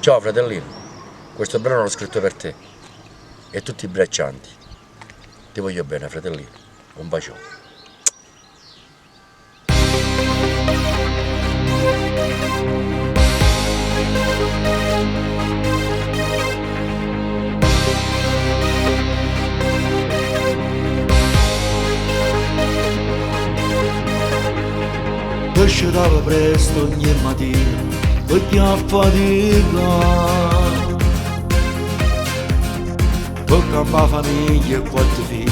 Ciao fratellino, questo brano l'ho scritto per te e tutti i braccianti. Ti voglio bene fratellino, un bacione. Uscitava presto ogni mattina perché a fatica, per campare famiglia e quattro figli,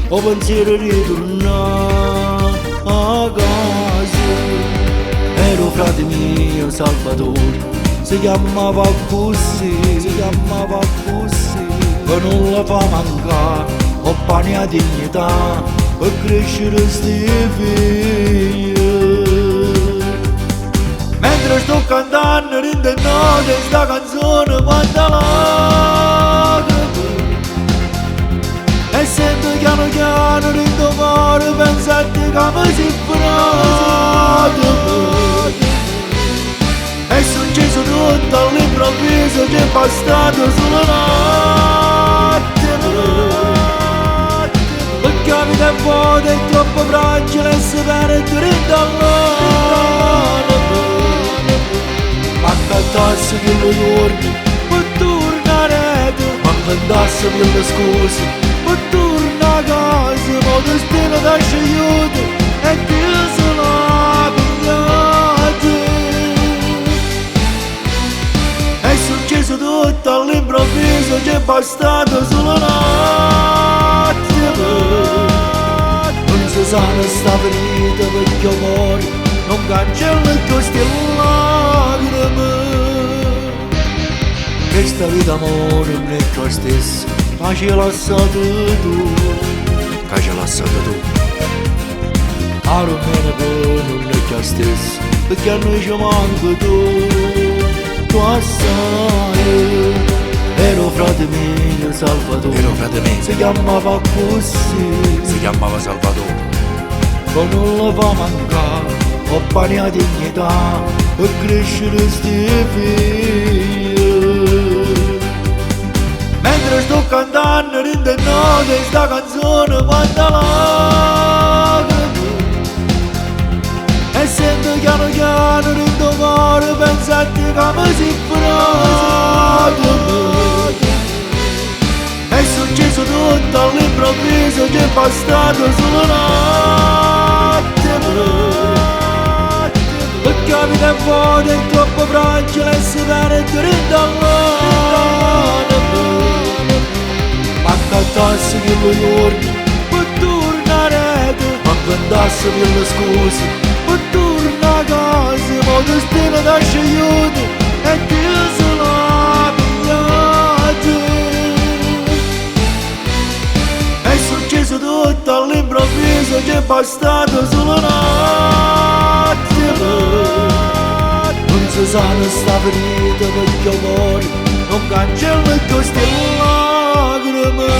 ho pensiero di ritornare a casa. Ero frate mio Salvatore, si chiamava così, che non la fa mancare, ho pane a dignità per crescere sti figli. Mentre sto cantando rinde note sta canzone quanta lacrime, e sento piano piano rinde cuore pensate che mi si frate. È successo tutto all'improvviso, c'è bastato solo un attimo, perché la vita è vuota, è troppo fragile e si perde rinde all'anima. Ma cantassi mille giorni per tornare, ma cantassi mille scuse per tornare a casa, ma il destino ti ha scegliuto e ti se l'ha pigliato. È successo tutto all'improvviso, c'è bastato solo un attimo, non si sa ne sta finita perché amore non cancella il tuo lacrime. Questa vita amore non è tua stessa, ma ci hai lasciato tu, che ci hai lasciato tu. Ma non è tua stessa, perché a noi ci manca tu assai. Ero frate mio Salvatore, si chiamava Salvatore, ma non la fa mancare, ho pane a dignità per crescere sti figli. Mentre sto cantando rinde note sta canzone quanta lacrime, e sento piano piano rinde cuore pensate che mi si frate. È successo tutto all'improvviso, c'è bastato solo un attimo, perché la vita è vuota, è troppo fragile e si perde rinde all'anima. Ma cantassi mille giorni per tornare, ma cantassi mille scuse per tornare a casa, ma il destino ti ha scegliuto e ti se l'ha pigliato. È successo tutto all'improvviso, c'è bastato solo un attimo, non si sa ne sta finita perché amore non cancella il tuo lacrime.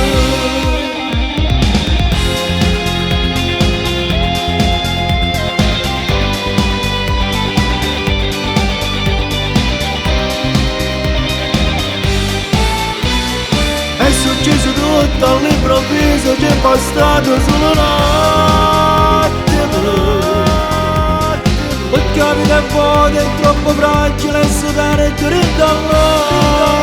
È successo tutto all'improvviso, c'è bastato solo un attimo, perché la vita è vuota, è troppo fragile e si perde rinde all'anima.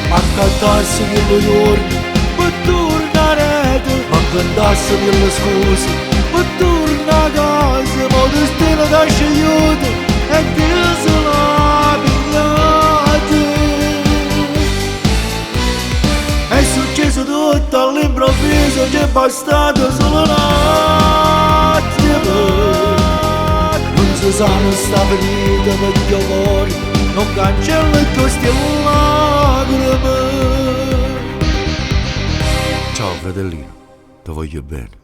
Ma cantassi mille giorni per tornare, ma cantassi mille scuse per tornare a casa, ma il destino ti ha scegliuto e ti se l'ha pigliato. È successo tutto all'improvviso, c'è bastato solo un attimo, non si sa ne sta finita perché amore non cancella il tuo lacrime. Ciao fratellino, ti voglio bene.